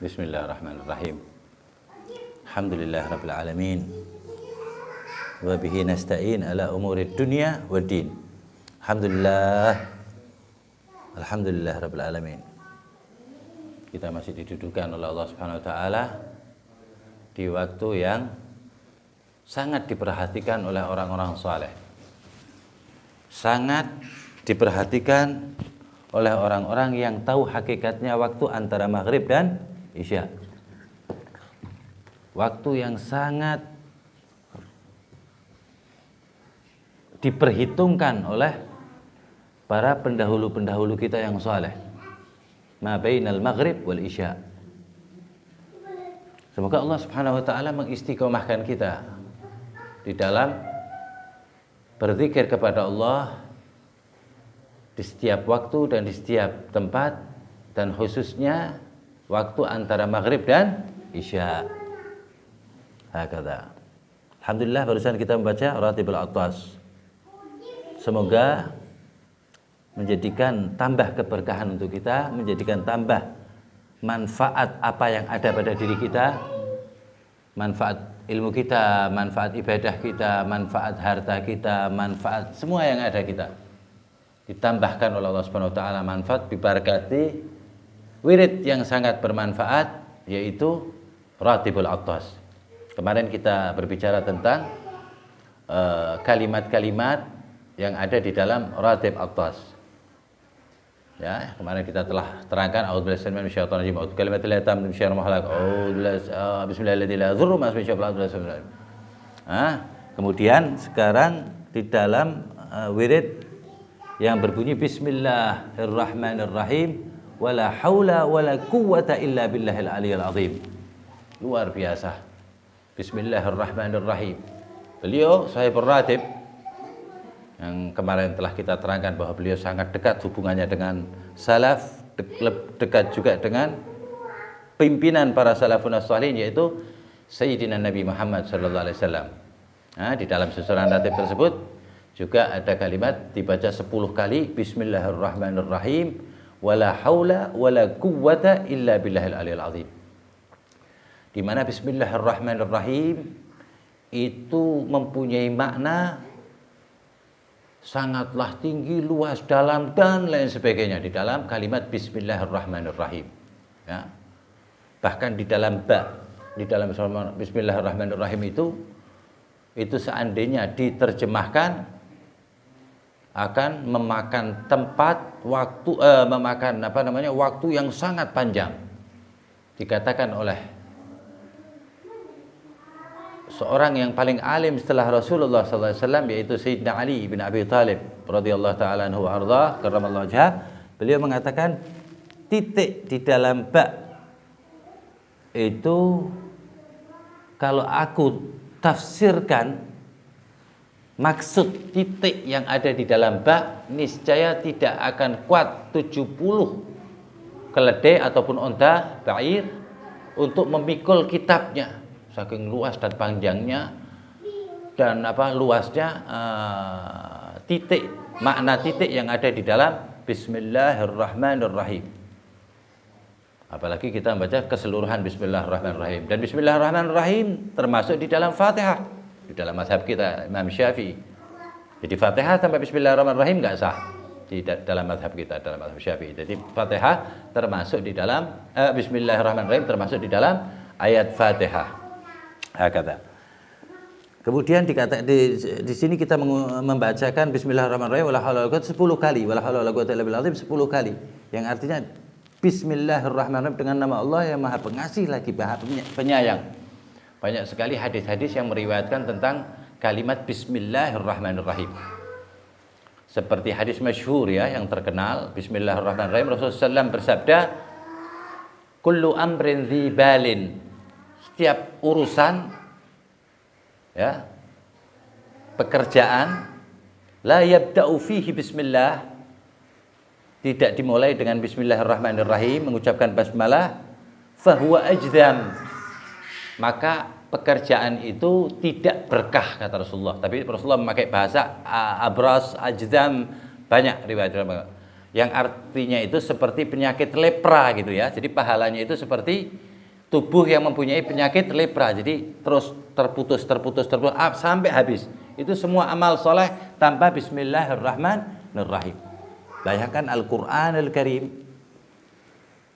Bismillahirrahmanirrahim. Alhamdulillah rabbil alamin. Wa bihi nasta'in ala umurid dunya waddin. Alhamdulillah. Alhamdulillah rabbil alamin. Kita masih didudukan oleh Allah Subhanahu wa taala di waktu yang sangat diperhatikan oleh orang-orang saleh. Sangat diperhatikan oleh orang-orang yang tahu hakikatnya waktu antara maghrib dan isya. Waktu yang sangat diperhitungkan oleh para pendahulu-pendahulu kita yang saleh. Ma bainal maghrib wal isya. Semoga Allah Subhanahu wa taala mengistiqomahkan kita di dalam berzikir kepada Allah di setiap waktu dan di setiap tempat, dan khususnya waktu antara maghrib dan isya. Hakadha. Alhamdulillah barusan kita membaca Ratibul Atwas. Semoga menjadikan tambah keberkahan untuk kita, menjadikan tambah manfaat apa yang ada pada diri kita, manfaat ilmu kita, manfaat ibadah kita, manfaat harta kita, manfaat semua yang ada kita. Ditambahkan oleh Allah Subhanahu wa taala manfaat bibarakati wirid yang sangat bermanfaat, yaitu Ratibul Atwas. Kemarin kita berbicara tentang kalimat-kalimat yang ada di dalam Ratib Atwas. Ya, kemarin kita telah terangkan a'udzubillahi minasyaitonir rajim, a'udzu kalimatil latam min syarri ma khalaq, bismillahirrahmanirrahim, la yadhurru ma ismihi syai'un. Kemudian sekarang di dalam wirid yang berbunyi bismillahirrahmanirrahim wala haula wala quwwata illa billahil aliyil azim. Luar biasa. Bismillahirrahmanirrahim. Beliau Sahibur Ratib yang kemarin telah kita terangkan bahwa beliau sangat dekat hubungannya dengan salaf, dekat juga dengan pimpinan para salafun shalihin, yaitu Sayyidina Nabi Muhammad sallallahu alaihi wasallam. Nah, di dalam susunan ratib tersebut juga ada kalimat dibaca 10 kali bismillahirrahmanirrahim wala haula wala quwwata illa billahil aliyil azim. Di mana bismillahirrahmanirrahim itu mempunyai makna sangatlah tinggi, luas, dalam dan lain sebagainya di dalam kalimat bismillahirrahmanirrahim. Ya. Bahkan di dalam bismillahirrahmanirrahim itu seandainya diterjemahkan akan memakan tempat waktu waktu yang sangat panjang. Dikatakan oleh seorang yang paling alim setelah Rasulullah sallallahu alaihi wasallam, yaitu Sayyidina Ali bin Abi Thalib radhiyallahu taala anhu wa ardhah karramallahu wajhah. Beliau mengatakan titik di dalam ba itu kalau aku tafsirkan maksud titik yang ada di dalam ba, niscaya tidak akan kuat 70 keledai ataupun onta ba'ir untuk memikul kitabnya, saking luas dan panjangnya dan luasnya titik, makna titik yang ada di dalam bismillahirrahmanirrahim. Apalagi kita membaca keseluruhan bismillahirrahmanirrahim, dan bismillahirrahmanirrahim termasuk di dalam Fatihah di dalam mazhab kita Imam Syafi'i. Jadi Fatihah tanpa bismillahirrahmanirrahim enggak sah di dalam mazhab kita, dalam mazhab Syafi'i. Jadi Fatihah termasuk di dalam bismillahirrahmanirrahim termasuk di dalam ayat Fatihah. Hakata. Kemudian di sini kita membacakan bismillahirrahmanirrahim wala haula wala quwwata 10 kali, wala haula wala quwwata illa billah 10 kali, yang artinya bismillahirrahmanirrahim dengan nama Allah yang Maha Pengasih lagi Maha Penyayang. Banyak sekali hadis-hadis yang meriwayatkan tentang kalimat bismillahirrahmanirrahim. Seperti hadis masyhur ya yang terkenal, bismillahirrahmanirrahim, Rasulullah SAW bersabda, kullu amrin dhi balin, setiap urusan ya pekerjaan, la yabda'u fihi bismillah, tidak dimulai dengan bismillahirrahmanirrahim, mengucapkan basmalah, fahuwa ajdam, maka pekerjaan itu tidak berkah, kata Rasulullah. Tapi Rasulullah memakai bahasa abras, ajdam, banyak riwayat. yang artinya itu seperti penyakit lepra gitu ya. Jadi pahalanya itu seperti tubuh yang mempunyai penyakit lepra. Jadi terus terputus sampai habis. Itu semua amal soleh tanpa Bismillahirrahmanirrahim. Bayangkan Al-Quran Al-Karim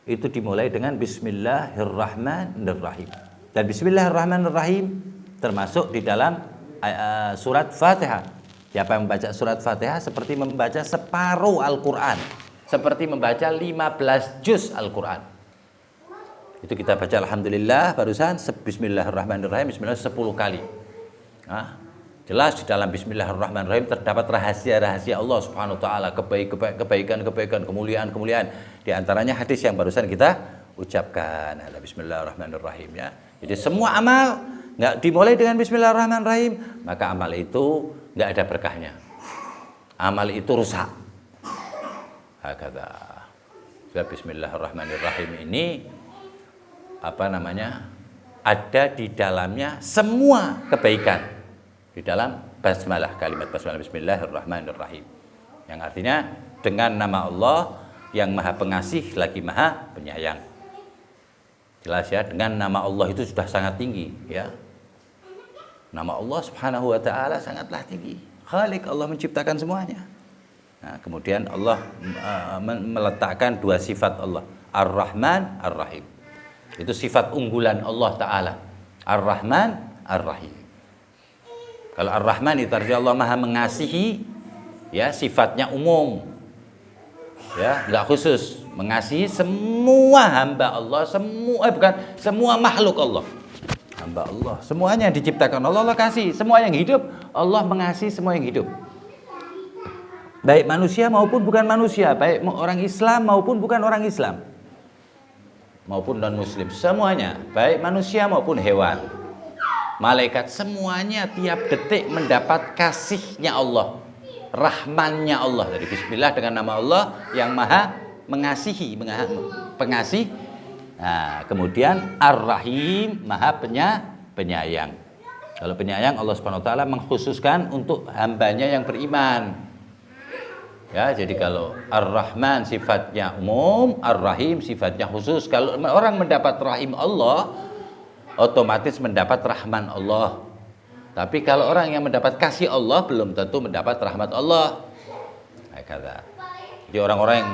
itu dimulai dengan Bismillahirrahmanirrahim. Dan Bismillahirrahmanirrahim termasuk di dalam surat Fatihah. Siapa yang membaca surat Fatihah seperti membaca separuh Al-Quran, seperti membaca 15 juz Al-Quran. Itu kita baca Alhamdulillah barusan, Bismillahirrahmanirrahim, Bismillah 10 kali. Nah, jelas di dalam Bismillahirrahmanirrahim terdapat rahasia-rahasia Allah Subhanahu wa taala, kebaikan, kemuliaan. Di antaranya hadis yang barusan kita ucapkan. Bismillahirrahmanirrahim ya. Jadi semua amal nggak dimulai dengan Bismillahirrahmanirrahim, maka amal itu nggak ada berkahnya. Amal itu rusak. Hakata. Bismillahirrahmanirrahim ini ada di dalamnya semua kebaikan. Di dalam basmalah, kalimat basmalah Bismillahirrahmanirrahim. Yang artinya dengan nama Allah yang Maha Pengasih lagi Maha Penyayang. Jelas ya, dengan nama Allah itu sudah sangat tinggi ya. Nama Allah Subhanahu wa taala sangatlah tinggi. Khalik, Allah menciptakan semuanya. Nah, kemudian Allah meletakkan dua sifat Allah, Ar-Rahman, Ar-Rahim. Itu sifat unggulan Allah taala. Ar-Rahman, Ar-Rahim. Kalau Ar-Rahman itu artinya Allah Maha mengasihi, ya, sifatnya umum. Ya, enggak khusus, mengasihi semua hamba Allah, semua makhluk Allah. Hamba Allah, semuanya diciptakan Allah kasih, semua yang hidup Allah mengasihi semua yang hidup. Baik manusia maupun bukan manusia, baik orang Islam maupun bukan orang Islam, maupun non muslim, semuanya, baik manusia maupun hewan, malaikat, semuanya tiap detik mendapat kasihnya Allah, rahmannya Allah. Dari bismillah dengan nama Allah yang Maha mengasihi, pengasih. Nah, kemudian Ar-Rahim, Maha penyayang. Kalau penyayang, Allah Subhanahu wa taala mengkhususkan untuk hambanya yang beriman. Ya, jadi kalau Ar-Rahman sifatnya umum, Ar-Rahim sifatnya khusus. Kalau orang mendapat rahim Allah, otomatis mendapat rahman Allah. Tapi kalau orang yang mendapat kasih Allah, belum tentu mendapat rahmat Allah. Jadi orang-orang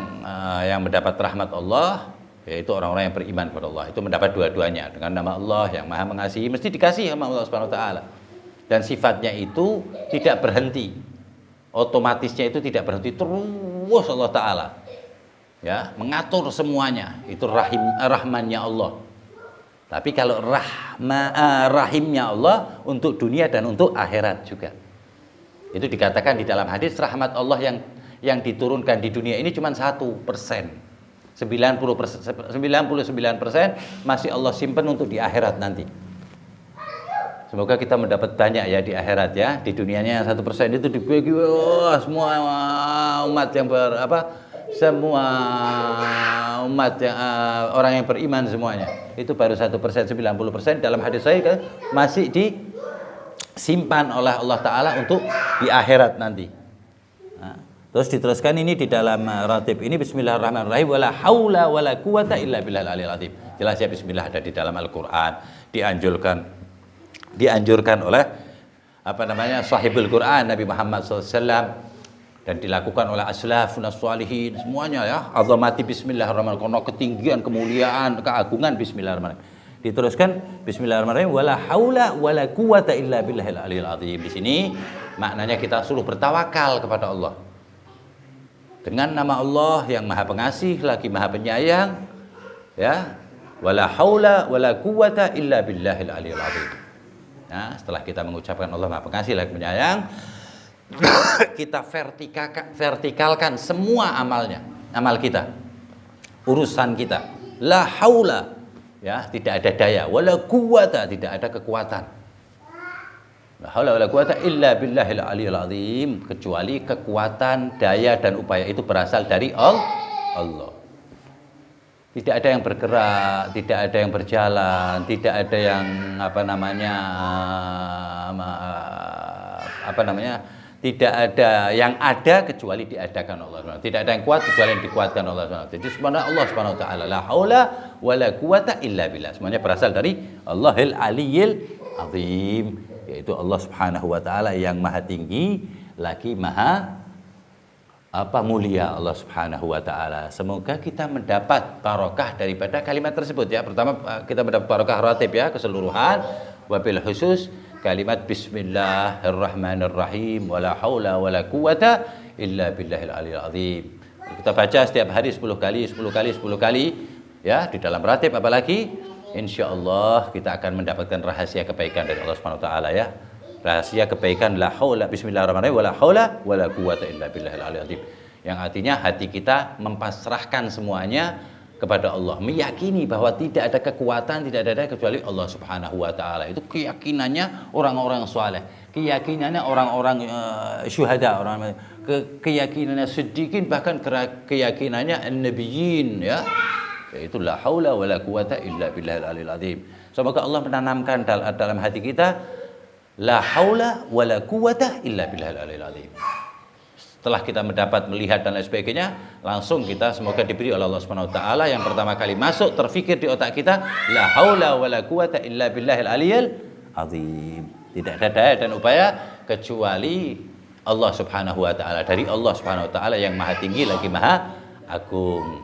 yang mendapat rahmat Allah, yaitu orang-orang yang beriman kepada Allah, itu mendapat dua-duanya. Dengan nama Allah yang Maha mengasihi, mesti dikasihi sama Allah Subhanahu wa taala. Dan sifatnya itu tidak berhenti. Otomatisnya itu tidak berhenti, terus Allah taala ya mengatur semuanya. Itu rahmannya Allah. Tapi kalau rahimnya Allah untuk dunia dan untuk akhirat juga. Itu dikatakan di dalam hadis, rahmat Allah yang diturunkan di dunia ini cuma 1%. 99% masih Allah simpan untuk di akhirat nanti. Semoga kita mendapat banyak ya di akhirat ya. Di dunianya 1% itu dibagi semua umat yang semua umat yang orang yang beriman semuanya. Itu baru 1%, 90% dalam hadis saya masih disimpan oleh Allah taala untuk di akhirat nanti. Nah, terus diteruskan ini di dalam ratib ini, Bismillahirrahmanirrahim, wala haula wala quwata illa billahil aliyil azim. Jelas ya, bismillah ada di dalam Al-Qur'an, dianjurkan oleh sahibul Quran Nabi Muhammad SAW, dan dilakukan oleh aslafun as-salihin semuanya ya. Azamati bismillahirrahmanirrahim, karena ketinggian, kemuliaan, keagungan bismillahirrahmanirrahim. Diteruskan Bismillahirrahmanirrahim, wala haula wala quwata illa billahil aliyil azim. Di sini maknanya kita suruh bertawakal kepada Allah dengan nama Allah yang Maha Pengasih lagi Maha Penyayang ya. Wala haula wala quwata illa billahil aliyil azim. Nah, setelah kita mengucapkan Allah Maha Pengasih lagi Penyayang, kita vertikalkan semua amal kita, urusan kita. La haula, ya, tidak ada daya, wala quwata, tidak ada kekuatan. La haula wala quwata illa billahil aliyil azim, kecuali kekuatan, daya dan upaya itu berasal dari Allah. Tidak ada yang bergerak, tidak ada yang berjalan, tidak ada yang Tidak ada yang ada kecuali diadakan Allah. Tidak ada yang kuat kecuali yang dikuatkan Allah. Jadi sebenarnya Allah Subhanahu wa taala la haula wala quwata illa billah. Semuanya berasal dari Allahil Aliyyil Azim, yaitu Allah Subhanahu wa taala yang maha tinggi lagi maha mulia Allah Subhanahu wa taala. Semoga kita mendapat barokah daripada kalimat tersebut ya. Pertama kita mendapat barokah ratib ya keseluruhan, wabil khusus kalimat bismillahirrahmanirrahim wala haula wala quwata illa billahil aliyil azim. Kita baca setiap hari 10 kali ya di dalam ratib, apalagi insyaallah kita akan mendapatkan rahasia kebaikan dari Allah Subhanahu wa taala ya. Rahasia kebaikan la haula bismillahirrahmanirrahim wala haula wala quwata illa billahil aliyil azim. Yang artinya hati kita mempasrahkan semuanya kepada Allah, meyakini bahwa tidak ada kekuatan, tidak ada kecuali Allah Subhanahu wa taala. Itu keyakinannya orang-orang saleh, keyakinannya orang-orang syuhada, keyakinannya siddiqin, bahkan keyakinannya an-nabiyyin ya. Yaitu la haula wala quwata illa billahil aliyil azim. Semoga Allah menanamkan dalam hati kita la haula wala quwata illa billahil aliyil azim. Setelah kita mendapat, melihat dan lain sebagainya, langsung kita semoga diberi oleh Allah Subhanahu wa taala yang pertama kali masuk terfikir di otak kita la haula wala quwata illa billahil aliyil azim. Tidak ada daya dan upaya kecuali Allah Subhanahu wa taala, dari Allah Subhanahu wa taala yang maha tinggi lagi maha agung.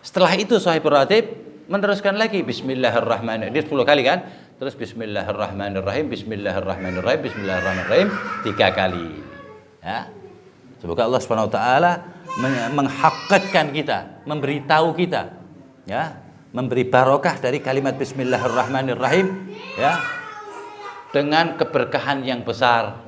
Setelah itu sahibul ratib meneruskan lagi bismillahirrahmanirrahim 10 kali kan? Terus bismillahirrahmanirrahim, bismillahirrahmanirrahim, bismillahirrahmanirrahim 3 kali. Ya. Semoga Allah Subhanahu wa taala menghakikatkan kita, memberitahu kita ya, memberi barokah dari kalimat bismillahirrahmanirrahim ya, dengan keberkahan yang besar,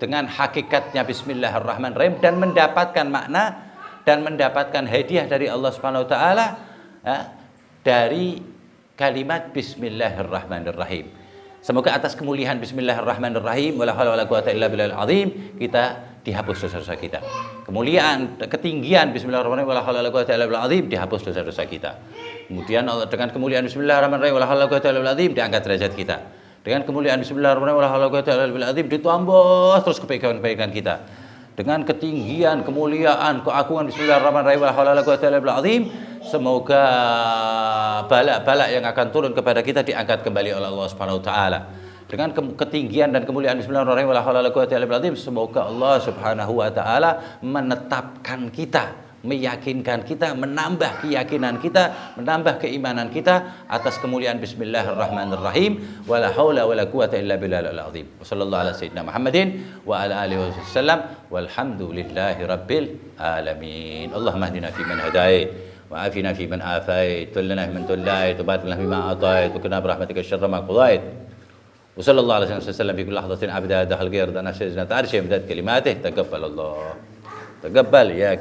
dengan hakikatnya bismillahirrahmanirrahim, dan mendapatkan makna dan mendapatkan hadiah dari Allah Subhanahu wa taala ya, dari kalimat bismillahirrahmanirrahim. Semoga atas kemuliaan bismillahirrahmanirrahim wala haula wala quwata illa billahil azim kita dihapus dosa-dosa kita. Kemuliaan, ketinggian bismillahirrahmanirrahim wala haula wala quwata illa billahil azim dihapus dosa-dosa kita. Kemudian dengan kemuliaan bismillahirrahmanirrahim wala haula wala quwata illa billahil azim diangkat derajat kita. Dengan kemuliaan bismillahirrahmanirrahim wala haula wala quwata illa billahil azim ditambah terus kebaikan-kebaikan kita. Dengan ketinggian, kemuliaan, keagungan bismillahirrahmanirrahim wala haula wala quwata illa billahil azim, semoga bala-bala yang akan turun kepada kita diangkat kembali oleh Allah Subhanahu wa taala. Dengan ketinggian dan kemuliaan bismillahirrahmanirrahim wala haula wala quwata illa billahil azim, semoga Allah Subhanahu wa taala menetapkan kita, meyakinkan kita, menambah keyakinan kita, menambah keimanan kita atas kemuliaan bismillahirrahmanirrahim wala haula wala quwata illa billahil azim. Wassallallahu ala sayyidina Muhammadin wa ala alihi wasallam walhamdulillahi rabbil alamin. Allahumma hdina fi man hadait wa afina fi man afait, tullana fi man tullait, tubatilna fi ma atait, wa qina birahmatika syarra ma qadait. Wa sallallahu alaihi wasallam fi kulli lahzatin abada dahal ghayr dana sayyidina ta'arshi imdad kalimatih taqabbal Allah. Taqabbal ya